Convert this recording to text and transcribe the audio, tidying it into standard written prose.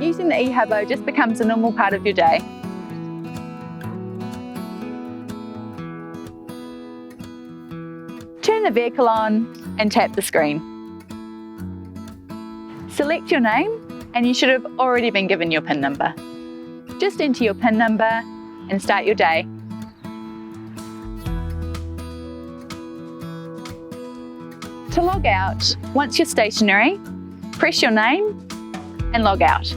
Using the eHubbo just becomes a normal part of your day. Turn the vehicle on and tap the screen. Select your name and you should have already been given your PIN number. Just enter your PIN number and start your day. To log out, once you're stationary, press your name and log out.